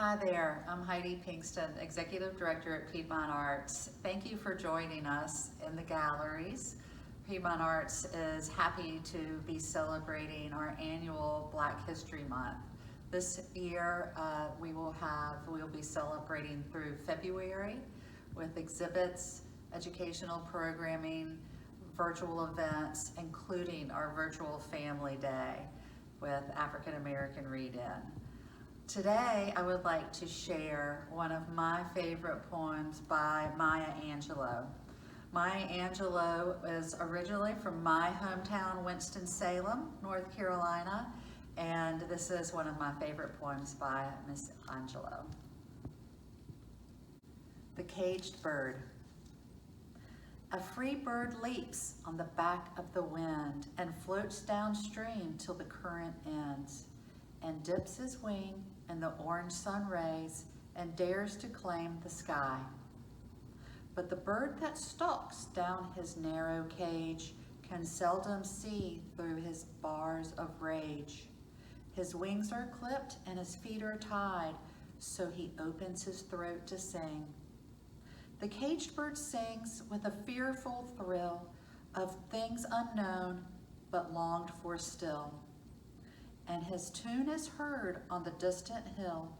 Hi there, I'm Heidi Pinkston, Executive Director at Piedmont Arts. Thank you for joining us in the galleries. Piedmont Arts is happy to be celebrating our annual Black History Month. This year we'll be celebrating through February with exhibits, educational programming, virtual events, including our virtual Family Day with African American Read-In. Today, I would like to share one of my favorite poems by Maya Angelou. Maya Angelou is originally from my hometown, Winston-Salem, North Carolina, and this is one of my favorite poems by Miss Angelou. The Caged Bird. A free bird leaps on the back of the wind and floats downstream till the current ends, and dips his wing in the orange sun rays and dares to claim the sky. But the bird that stalks down his narrow cage can seldom see through his bars of rage. His wings are clipped and his feet are tied, so he opens his throat to sing. The caged bird sings with a fearful thrill of things unknown but longed for still. And his tune is heard on the distant hill,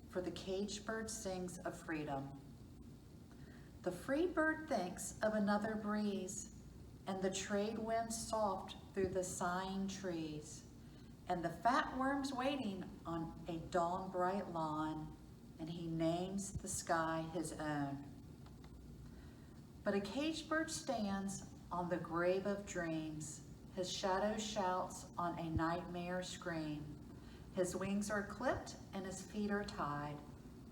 for the caged bird sings of freedom. The free bird thinks of another breeze, and the trade wind soft through the sighing trees, and the fat worms waiting on a dawn bright lawn, and he names the sky his own. But a caged bird stands on the grave of dreams. His shadow shouts on a nightmare scream. His wings are clipped and his feet are tied,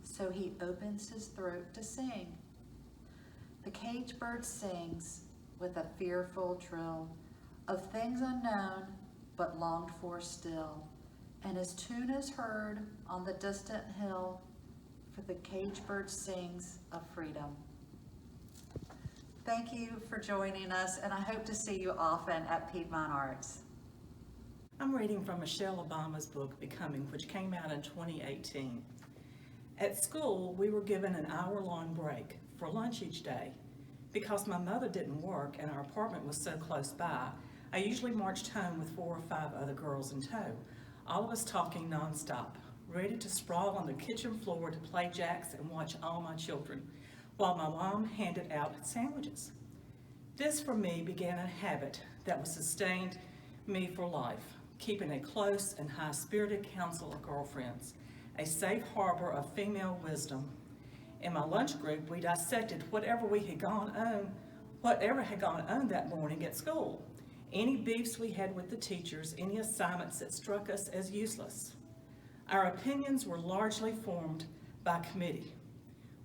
so he opens his throat to sing. The caged bird sings with a fearful trill of things unknown but longed for still, and his tune is heard on the distant hill, for the caged bird sings of freedom. Thank you for joining us, and I hope to see you often at Piedmont Arts. I'm reading from Michelle Obama's book, Becoming, which came out in 2018. At school, we were given an hour-long break for lunch each day. Because my mother didn't work and our apartment was so close by, I usually marched home with 4 or 5 other girls in tow, all of us talking nonstop, ready to sprawl on the kitchen floor to play jacks and watch all my children, while my mom handed out sandwiches. This, for me, began a habit that was sustained me for life, keeping a close and high-spirited council of girlfriends, a safe harbor of female wisdom. In my lunch group, we dissected whatever had gone on that morning at school, any beefs we had with the teachers, any assignments that struck us as useless. Our opinions were largely formed by committee.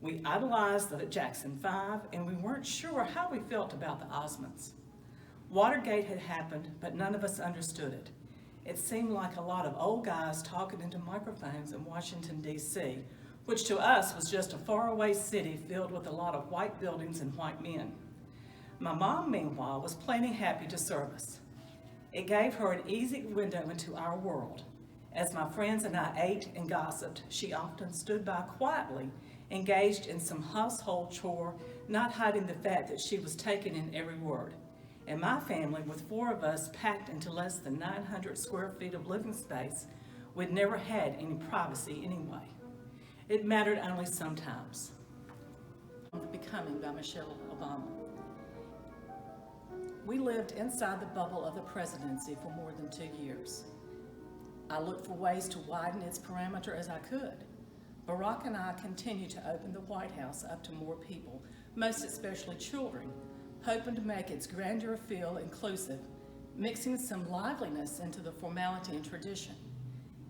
We idolized the Jackson 5, and we weren't sure how we felt about the Osmonds. Watergate had happened, but none of us understood it. It seemed like a lot of old guys talking into microphones in Washington, D.C., which to us was just a faraway city filled with a lot of white buildings and white men. My mom, meanwhile, was plenty happy to serve us. It gave her an easy window into our world. As my friends and I ate and gossiped, she often stood by quietly, engaged in some household chore, not hiding the fact that she was taking in every word. And my family, with 4 of us packed into less than 900 square feet of living space, we'd never had any privacy anyway. It mattered only sometimes. Becoming by Michelle Obama. We lived inside the bubble of the presidency for more than 2 years. I looked for ways to widen its perimeter as I could. Barack and I continued to open the White House up to more people, most especially children, hoping to make its grandeur feel inclusive, mixing some liveliness into the formality and tradition.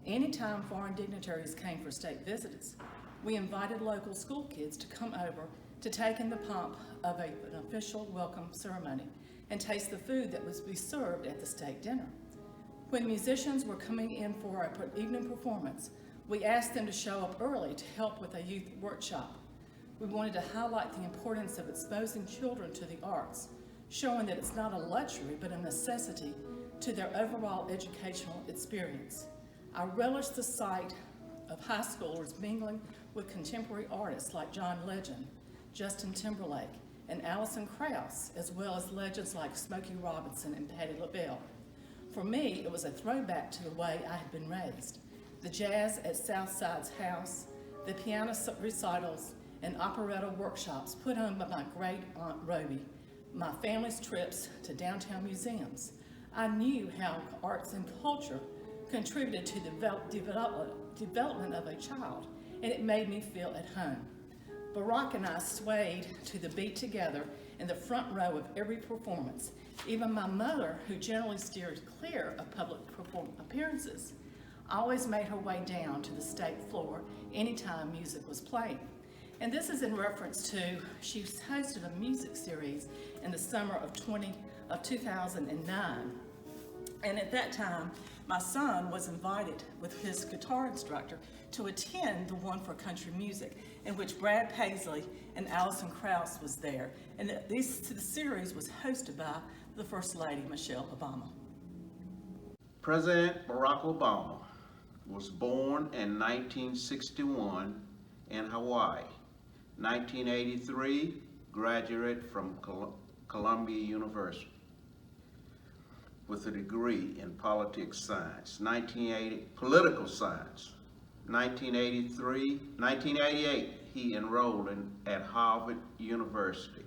Anytime foreign dignitaries came for state visits, we invited local school kids to come over to take in the pomp of an official welcome ceremony and taste the food that was to be served at the state dinner. When musicians were coming in for an evening performance, we asked them to show up early to help with a youth workshop. We wanted to highlight the importance of exposing children to the arts, showing that it's not a luxury but a necessity to their overall educational experience. I relished the sight of high schoolers mingling with contemporary artists like John Legend, Justin Timberlake, and Alison Krauss, as well as legends like Smokey Robinson and Patti LaBelle. For me, it was a throwback to the way I had been raised. The jazz at Southside's house, the piano recitals, and operetta workshops put on by my great Aunt Rhoby, my family's trips to downtown museums. I knew how arts and culture contributed to the development of a child, and it made me feel at home. Barack and I swayed to the beat together in the front row of every performance. Even my mother, who generally steered clear of public appearances, always made her way down to the stage floor anytime music was playing. And this is in reference to, she hosted a music series in the summer of 2009. And at that time, my son was invited with his guitar instructor to attend the one for country music, in which Brad Paisley and Alison Krauss was there. And the series was hosted by the First Lady, Michelle Obama. President Barack Obama was born in 1961 in Hawaii. 1983, graduated from Columbia University with a degree in political science. 1980, political science. 1988, he enrolled at Harvard University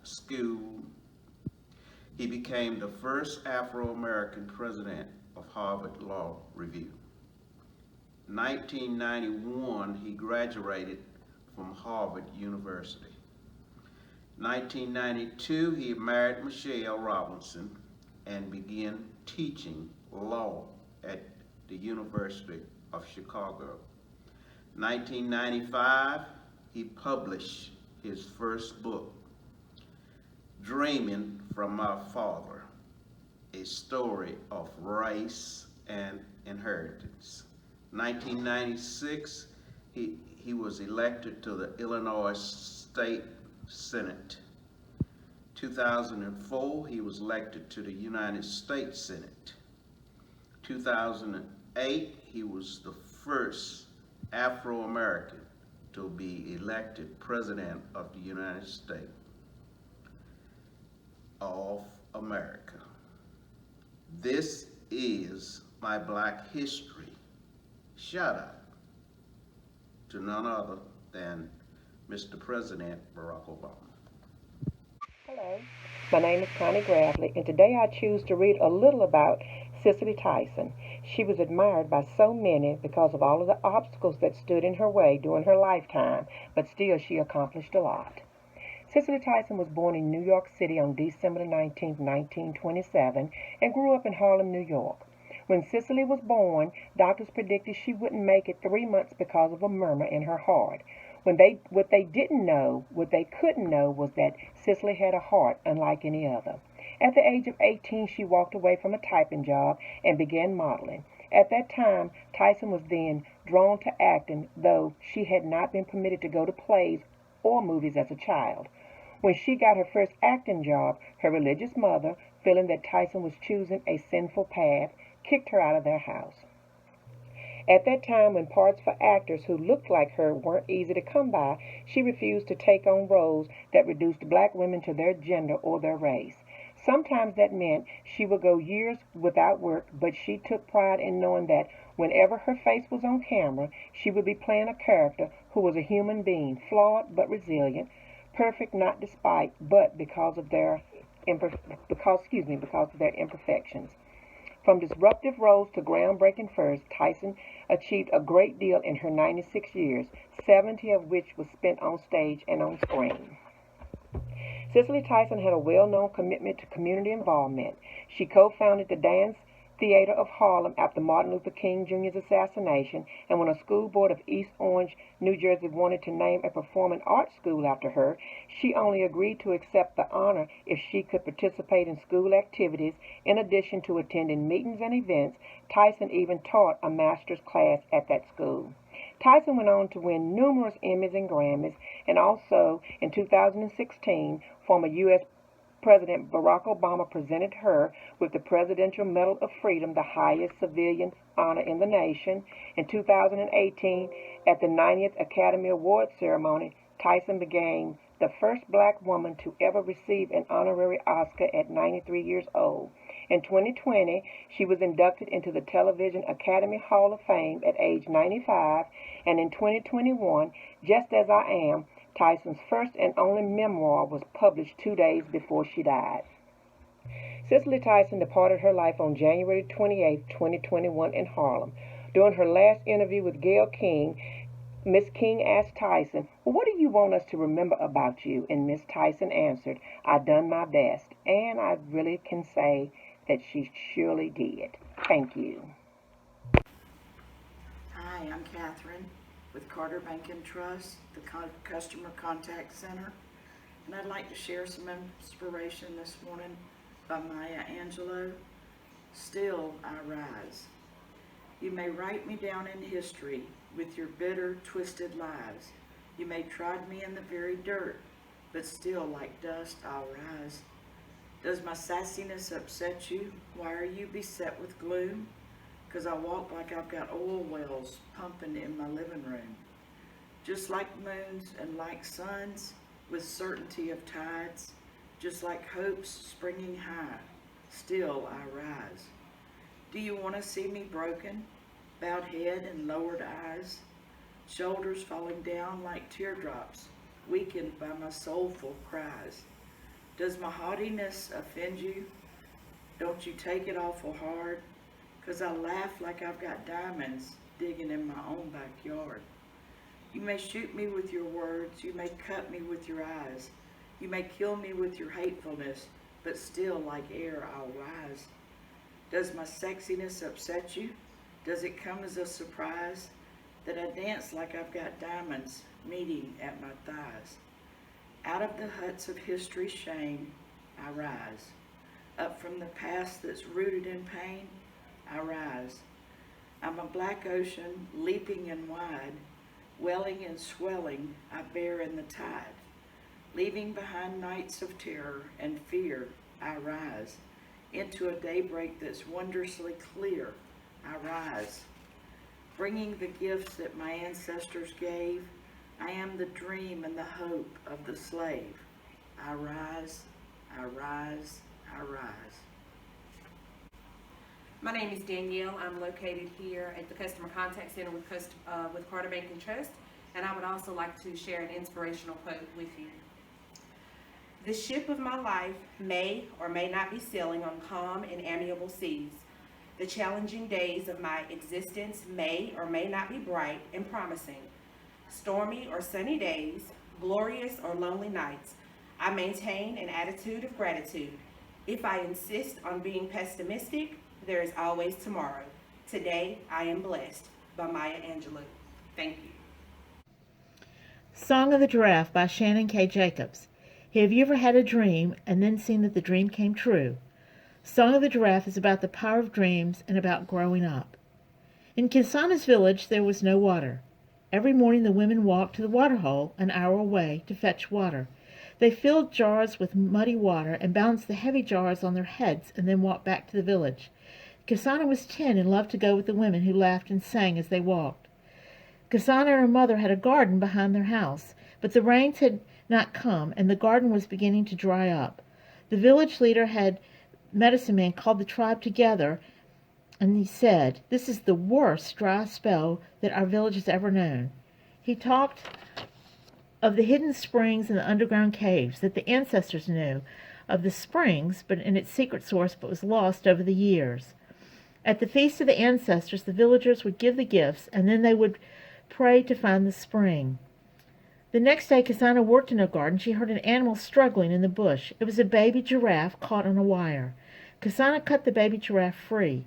School. He became the first Afro-American president of Harvard Law Review. 1991, he graduated from Harvard University. 1992, he married Michelle Robinson and began teaching law at the University of Chicago. 1995, he published his first book, Dreaming from My Father, a story of race and inheritance. 1996, he was elected to the Illinois State Senate. 2004, he was elected to the United States Senate. 2008, he was the first Afro-American to be elected President of the United States of America. This is my Black history. Shout out to none other than Mr. President Barack Obama. Hello, my name is Connie Gravely, and today I choose to read a little about Cicely Tyson. She was admired by so many because of all of the obstacles that stood in her way during her lifetime, but still she accomplished a lot. Cicely Tyson was born in New York City on December 19, 1927, and grew up in Harlem, New York. When Cicely was born, doctors predicted she wouldn't make it 3 months because of a murmur in her heart. What they couldn't know was that Cicely had a heart unlike any other. At the age of 18, she walked away from a typing job and began modeling. At that time, Tyson was then drawn to acting, though she had not been permitted to go to plays or movies as a child. When she got her first acting job, her religious mother, feeling that Tyson was choosing a sinful path, kicked her out of their house. At that time, when parts for actors who looked like her weren't easy to come by, she refused to take on roles that reduced black women to their gender or their race. Sometimes that meant she would go years without work, but she took pride in knowing that whenever her face was on camera, she would be playing a character who was a human being, flawed but resilient, perfect not despite, but because of their imperfections. From disruptive roles to groundbreaking firsts, Tyson achieved a great deal in her 96 years, 70 of which was spent on stage and on screen. Cicely Tyson had a well-known commitment to community involvement. She co-founded the Dance Theater of Harlem after Martin Luther King Jr.'s assassination, and when a school board of East Orange, New Jersey wanted to name a performing arts school after her, she only agreed to accept the honor if she could participate in school activities. In addition to attending meetings and events, Tyson even taught a master's class at that school. Tyson went on to win numerous Emmys and Grammys, and also in 2016 former U.S. President Barack Obama presented her with the Presidential Medal of Freedom, the highest civilian honor in the nation. In 2018, at the 90th Academy Awards ceremony, Tyson became the first black woman to ever receive an honorary Oscar at 93 years old. In 2020, she was inducted into the Television Academy Hall of Fame at age 95, and in 2021, Just As I Am, Tyson's first and only memoir, was published 2 days before she died. Cicely Tyson departed her life on January 28, 2021 in Harlem. During her last interview with Gayle King, Miss King asked Tyson, "Well, what do you want us to remember about you?" And Miss Tyson answered, "I done my best." And I really can say that she surely did. Thank you. Hi, I'm Catherine with Carter Bank and Trust, the Customer Contact Center, and I'd like to share some inspiration this morning by Maya Angelou. Still I rise. You may write me down in history with your bitter, twisted lies. You may trod me in the very dirt, but still like dust I'll rise. Does my sassiness upset you? Why are you beset with gloom? 'Cause I walk like I've got oil wells pumping in my living room. Just like moons and like suns, with certainty of tides, just like hopes springing high, still I rise. Do you want to see me broken, bowed head and lowered eyes, shoulders falling down like teardrops, weakened by my soulful cries? Does my haughtiness offend you? Don't you take it awful hard? 'Cause I laugh like I've got diamonds digging in my own backyard. You may shoot me with your words, you may cut me with your eyes, you may kill me with your hatefulness, but still like air I'll rise. Does my sexiness upset you? Does it come as a surprise that I dance like I've got diamonds meeting at my thighs? Out of the huts of history's shame, I rise. Up from the past that's rooted in pain, I rise. I'm a black ocean, leaping and wide, welling and swelling, I bear in the tide. Leaving behind nights of terror and fear, I rise. Into a daybreak that's wondrously clear, I rise. Bringing the gifts that my ancestors gave, I am the dream and the hope of the slave. I rise, I rise, I rise. My name is Danielle. I'm located here at the Customer Contact Center with Carter Bank and Trust, and I would also like to share an inspirational quote with you. The ship of my life may or may not be sailing on calm and amiable seas. The challenging days of my existence may or may not be bright and promising. Stormy or sunny days, glorious or lonely nights, I maintain an attitude of gratitude. If I insist on being pessimistic, there is always tomorrow. Today, I am blessed. By Maya Angelou. Thank you. Song of the Giraffe by Shannon K. Jacobs. Have you ever had a dream and then seen that the dream came true? Song of the Giraffe is about the power of dreams and about growing up. In Kisana's village, there was no water. Every morning the women walked to the water hole an hour away to fetch water. They filled jars with muddy water and balanced the heavy jars on their heads and then walked back to the village. Kisana was 10 and loved to go with the women who laughed and sang as they walked. Kisana and her mother had a garden behind their house, but the rains had not come and the garden was beginning to dry up. The village leader had medicine man called the tribe together and he said, "This is the worst dry spell that our village has ever known." He talked of the hidden springs and the underground caves that the ancestors knew of the springs, but in its secret source, but was lost over the years. At the feast of the ancestors, the villagers would give the gifts, and then they would pray to find the spring. The next day, Kasana worked in her garden. She heard an animal struggling in the bush. It was a baby giraffe caught on a wire. Kasana cut the baby giraffe free.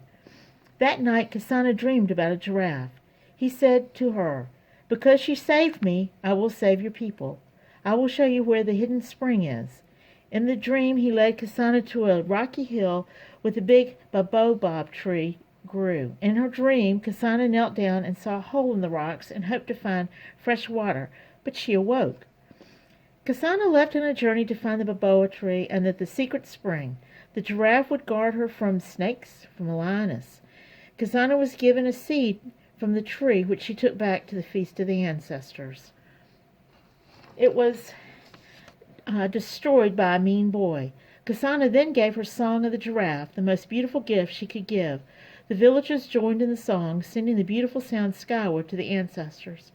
That night, Kasana dreamed about a giraffe. He said to her, "Because you saved me, I will save your people. I will show you where the hidden spring is." In the dream, he led Kasana to a rocky hill with a big baobab tree grew. In her dream, Kasana knelt down and saw a hole in the rocks and hoped to find fresh water, but she awoke. Kasana left on a journey to find the baboa tree and the secret spring. The giraffe would guard her from snakes, from a lioness. Kasana was given a seed from the tree, which she took back to the feast of the ancestors. It was destroyed by a mean boy. Kasana then gave her Song of the Giraffe, the most beautiful gift she could give. The villagers joined in the song, sending the beautiful sound skyward to the ancestors.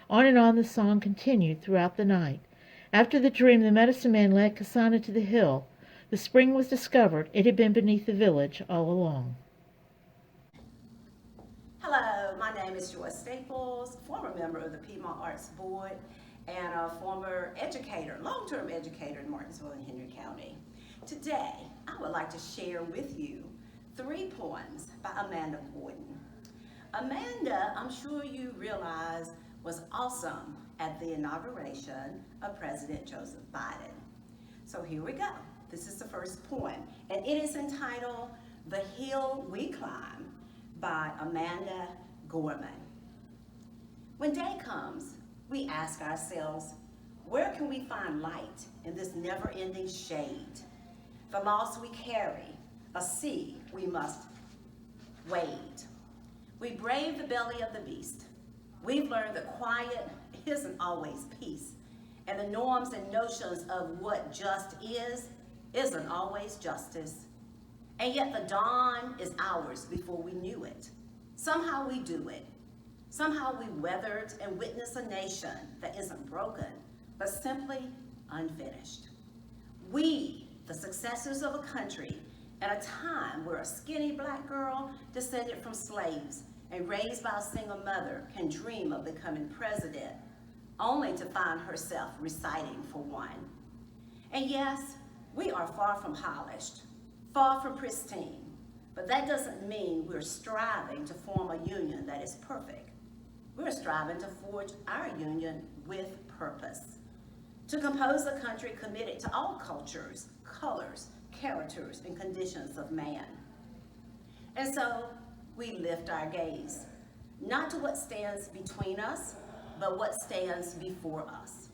On and on the song continued throughout the night. After the dream, the medicine man led Kasana to the hill. The spring was discovered. It had been beneath the village all along. Hello, my name is Joyce Staples, former member of the Piedmont Arts Board and a former educator, long-term educator in Martinsville and Henry County. Today, I would like to share with you 3 poems by Amanda Gordon. Amanda, I'm sure you realize, was awesome at the inauguration of President Joseph Biden. So here we go. This is the first poem, and it is entitled The Hill We Climb by Amanda Gorman. When day comes, we ask ourselves, where can we find light in this never-ending shade? The loss we carry, a sea we must wade. We brave the belly of the beast. We've learned that quiet isn't always peace, and the norms and notions of what just isn't always justice. And yet the dawn is ours before we knew it. Somehow we do it. Somehow we weathered and witnessed a nation that isn't broken, but simply unfinished. We, the successors of a country, at a time where a skinny black girl descended from slaves and raised by a single mother can dream of becoming president, only to find herself reciting for one. And yes, we are far from polished, far from pristine, but that doesn't mean we're striving to form a union that is perfect. We're striving to forge our union with purpose, to compose a country committed to all cultures, colors, characters, and conditions of man. And so we lift our gaze, not to what stands between us, but what stands before us.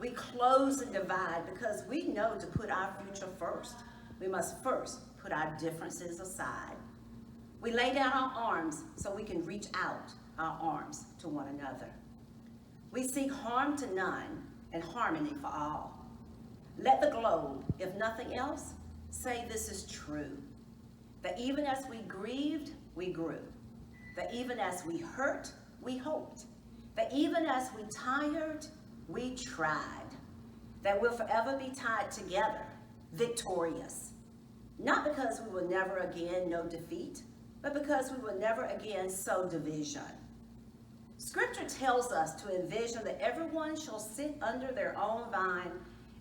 We close the divide because we know to put our future first. We must first put our differences aside. We lay down our arms so we can reach out our arms to one another. We seek harm to none and harmony for all. Let the globe, if nothing else, say this is true, that even as we grieved, we grew, that even as we hurt, we hoped, that even as we tired, we tried, that we'll forever be tied together, victorious, not because we will never again know defeat, but because we will never again sow division. Scripture tells us to envision that everyone shall sit under their own vine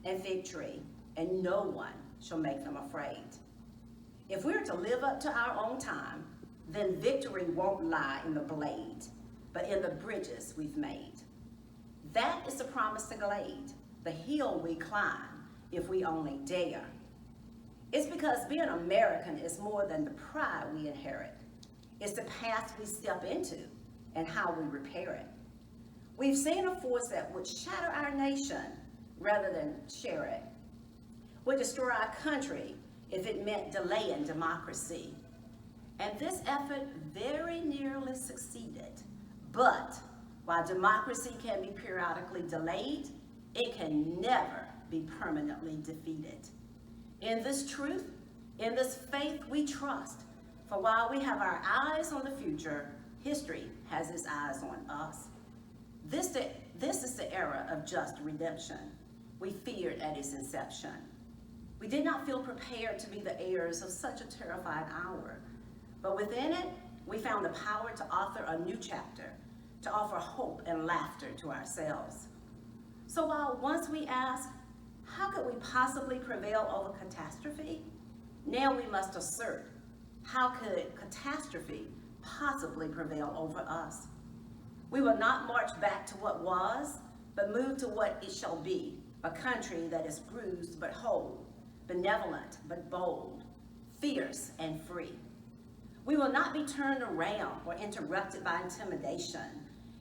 and fig tree, and no one shall make them afraid. If we're to live up to our own time, then victory won't lie in the blade, but in the bridges we've made. That is the promise to Glade, the hill we climb if we only dare. It's because being American is more than the pride we inherit. It's the path we step into and how we repair it. We've seen a force that would shatter our nation rather than share it, would destroy our country if it meant delaying democracy. And this effort very nearly succeeded. But while democracy can be periodically delayed, it can never be permanently defeated. In this truth, in this faith we trust, for while we have our eyes on the future, history has its eyes on us. This is the era of just redemption we feared at its inception. We did not feel prepared to be the heirs of such a terrified hour, but within it, we found the power to author a new chapter, to offer hope and laughter to ourselves. So while once we asked, how could we possibly prevail over catastrophe? Now we must assert, how could catastrophe possibly prevail over us? We will not march back to what was, but move to what it shall be, a country that is bruised but whole, benevolent but bold, fierce and free. We will not be turned around or interrupted by intimidation.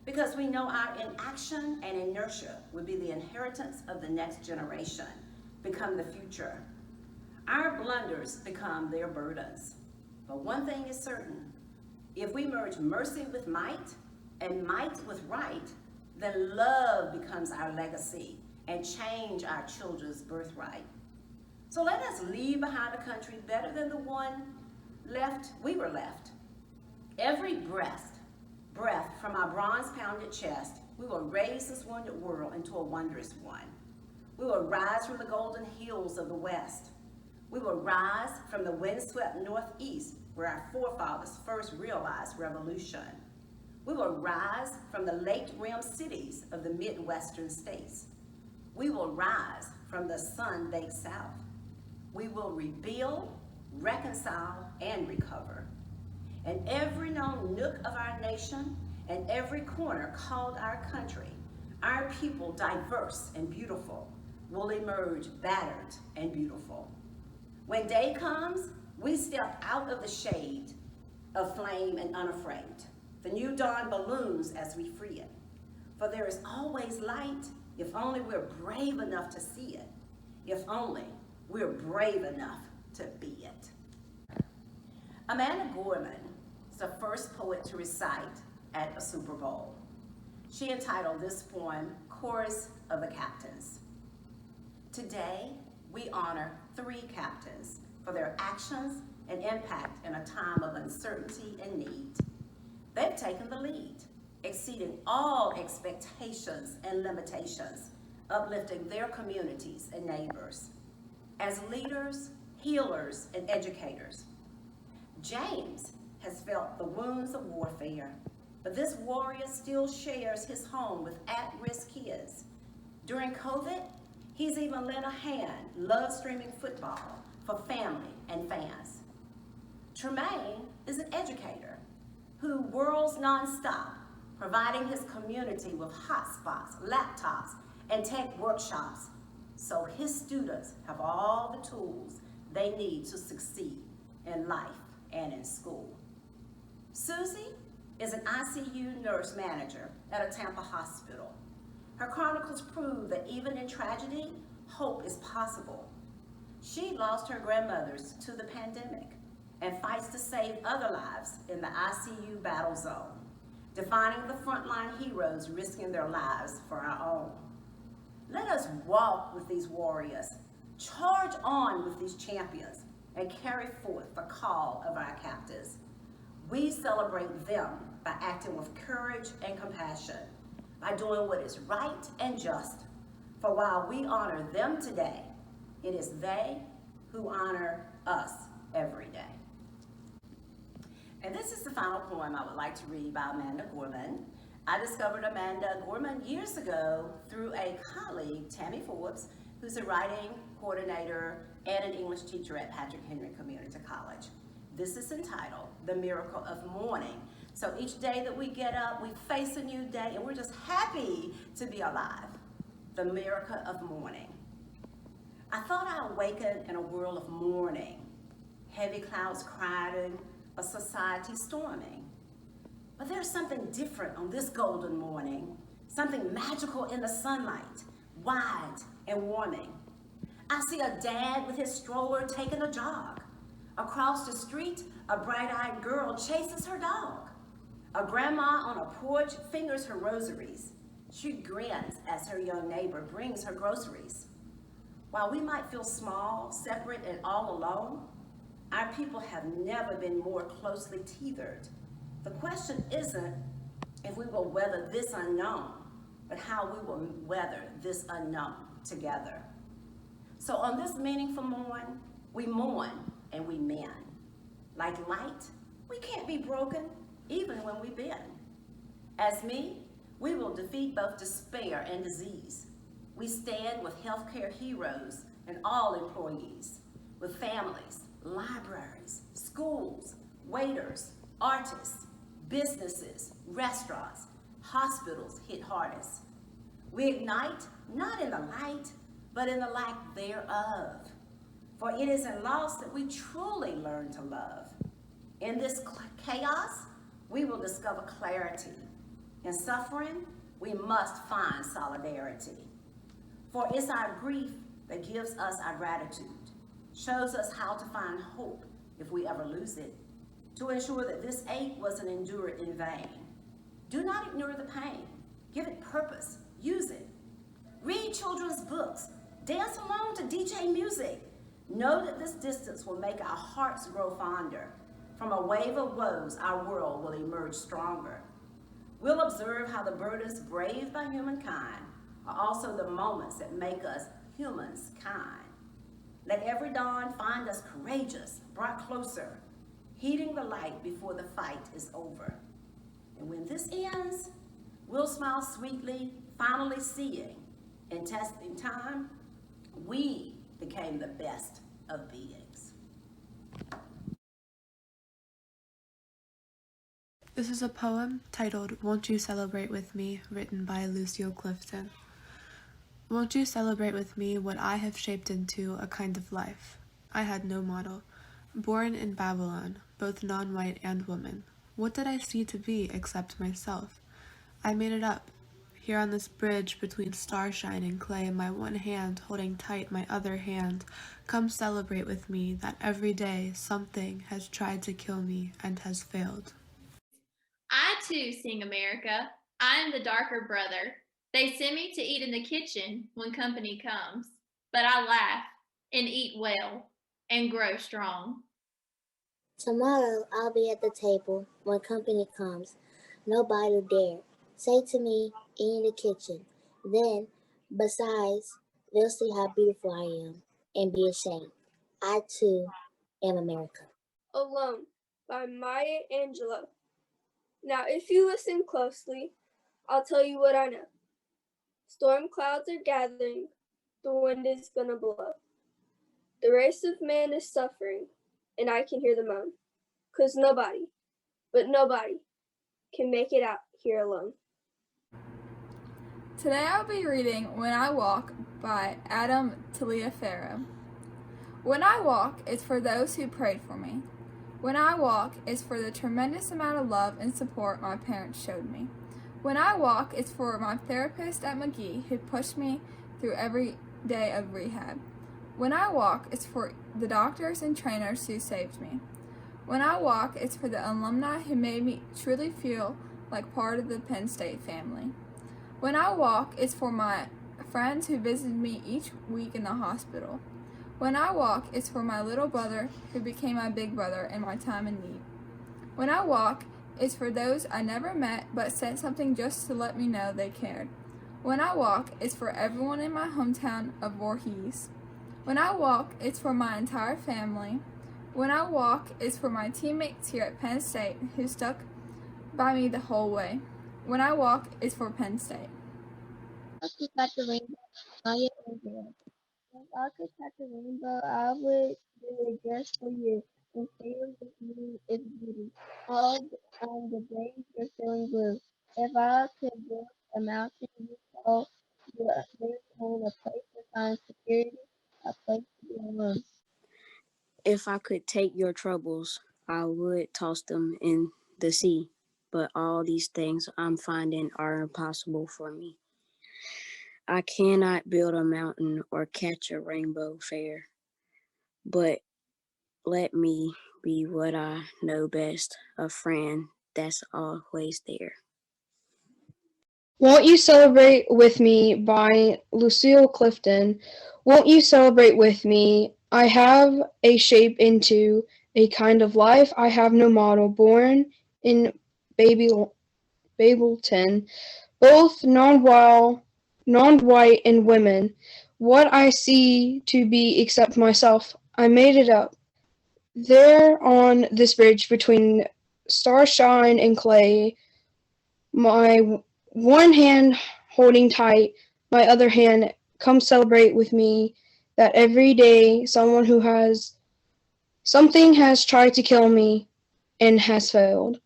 because we know our inaction and inertia will be the inheritance of the next generation, become the future. Our blunders become their burdens. But one thing is certain, if we merge mercy with might and might with right, then love becomes our legacy and change our children's birthright. So let us leave behind a country better than the one we were left. Every breath from our bronze-pounded chest, we will raise this wounded world into a wondrous one. We will rise from the golden hills of the West. We will rise from the windswept Northeast, where our forefathers first realized revolution. We will rise from the lake-rim cities of the Midwestern states. We will rise from the sun-baked South. We will rebuild, reconcile, and recover. And every known nook of our nation and every corner called our country, our people, diverse and beautiful, will emerge battered and beautiful. When day comes, we step out of the shade of flame and unafraid. The new dawn balloons as we free it. For there is always light if only we're brave enough to see it. If only we're brave enough to be it. Amanda Gorman is the first poet to recite at a Super Bowl. She entitled this poem, Chorus of the Captains. Today, we honor 3 captains for their actions and impact in a time of uncertainty and need. They've taken the lead, exceeding all expectations and limitations, uplifting their communities and neighbors. As leaders, healers, and educators, James has felt the wounds of warfare, but this warrior still shares his home with at-risk kids. During COVID, he's even lent a hand, love streaming football for family and fans. Tremaine is an educator who whirls nonstop, providing his community with hotspots, laptops, and tech workshops, so his students have all the tools they need to succeed in life and in school. Susie is an ICU nurse manager at a Tampa hospital. Her chronicles prove that even in tragedy, hope is possible. She lost her grandmothers to the pandemic and fights to save other lives in the ICU battle zone, defining the frontline heroes risking their lives for our own. Let us walk with these warriors, charge on with these champions, and carry forth the call of our captives. We celebrate them by acting with courage and compassion, by doing what is right and just. For while we honor them today, it is they who honor us every day. And this is the final poem I would like to read by Amanda Gorman. I discovered Amanda Gorman years ago through a colleague, Tammy Forbes, who's a writing coordinator and an English teacher at Patrick Henry Community College. This is entitled The Miracle of Morning. So each day that we get up, we face a new day, and we're just happy to be alive. The miracle of morning. I thought I awakened in a world of mourning, heavy clouds crowding, a society storming. But there's something different on this golden morning, something magical in the sunlight, wide and warming. I see a dad with his stroller taking a jog. Across the street, a bright-eyed girl chases her dog. A grandma on a porch fingers her rosaries. She grins as her young neighbor brings her groceries. While we might feel small, separate, and all alone, our people have never been more closely tethered. The question isn't if we will weather this unknown, but how we will weather this unknown together. So on this meaningful morn, we mourn and we mend. Like light, we can't be broken, even when we bend. As me, we will defeat both despair and disease. We stand with healthcare heroes and all employees, with families, libraries, schools, waiters, artists, businesses, restaurants, hospitals hit hardest. We ignite not in the light, but in the lack thereof. For it is in loss that we truly learn to love. In this chaos, we will discover clarity. In suffering, we must find solidarity. For it's our grief that gives us our gratitude, shows us how to find hope if we ever lose it, to ensure that this ache wasn't endured in vain. Do not ignore the pain. Give it purpose. Use it. Read children's books. Dance along to DJ music. Know that this distance will make our hearts grow fonder. From a wave of woes, our world will emerge stronger. We'll observe how the burdens braved by humankind are also the moments that make us humans kind. Let every dawn find us courageous, brought closer, heeding the light before the fight is over. And when this ends, we'll smile sweetly, finally seeing, in testing time, we became the best of beings. This is a poem titled Won't You Celebrate With Me, written by Lucille Clifton. Won't you celebrate with me what I have shaped into a kind of life? I had no model. Born in Babylon, both non-white and woman. What did I see to be except myself? I made it up. Here on this bridge between starshine and clay, my one hand holding tight my other hand, come celebrate with me that every day something has tried to kill me and has failed. I too sing America. I am the darker brother. They send me to eat in the kitchen when company comes, but I laugh and eat well and grow strong. Tomorrow I'll be at the table when company comes. Nobody dare say to me in the kitchen. Then, besides, they'll see how beautiful I am and be ashamed. I too am America. Alone by Maya Angelou. Now, if you listen closely, I'll tell you what I know. Storm clouds are gathering, the wind is gonna blow. The race of man is suffering, and I can hear the moan. 'Cause nobody, but nobody, can make it out here alone. Today I'll be reading When I Walk by Adam Taliaferro. When I walk, it's for those who prayed for me. When I walk, it's for the tremendous amount of love and support my parents showed me. When I walk, it's for my therapist at McGee who pushed me through every day of rehab. When I walk, it's for the doctors and trainers who saved me. When I walk, it's for the alumni who made me truly feel like part of the Penn State family. When I walk, it's for my friends who visited me each week in the hospital. When I walk, it's for my little brother who became my big brother in my time in need. When I walk, it's for those I never met but sent something just to let me know they cared. When I walk, it's for everyone in my hometown of Voorhees. When I walk, it's for my entire family. When I walk, it's for my teammates here at Penn State who stuck by me the whole way. When I walk, it's for Penn State. I could catch a rainbow, Maya Angelou. If I could catch a rainbow, I would do it just for you. And staying with you is beauty. All on the days you're feeling blue. If I could build a mountain, you call you live in a place to find security, a place to be alone. If I could take your troubles, I would toss them in the sea. But all these things I'm finding are impossible for me. I cannot build a mountain or catch a rainbow fair. But let me be what I know best, a friend that's always there. Won't You Celebrate With Me by Lucille Clifton. Won't you celebrate with me? I have a shape into a kind of life. I have no model. Born in Babylton, both non-white and women. What I see to be except myself. I made it up. There on this bridge between starshine and clay, my one hand holding tight, my other hand, come celebrate with me that every day something has tried to kill me and has failed.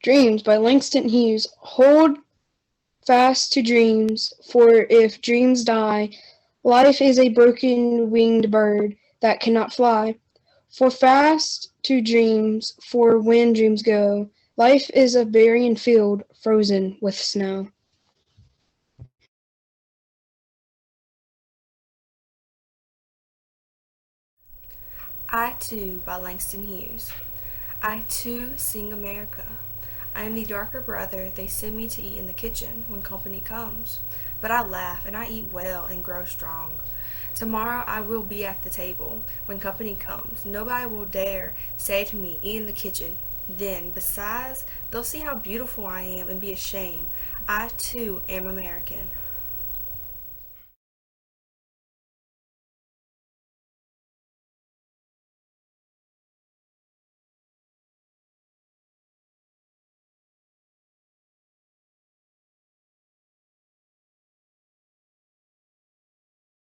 Dreams by Langston Hughes. Hold fast to dreams, for if dreams die, life is a broken-winged bird that cannot fly. For fast to dreams, for when dreams go, Life is a barren field frozen with snow. I Too by Langston Hughes. I too sing America. I am the darker brother they send me to eat in the kitchen when company comes. But I laugh and I eat well and grow strong. Tomorrow I will be at the table when company comes. Nobody will dare say to me, eat in the kitchen. Then, besides, they'll see how beautiful I am and be ashamed. I too am American.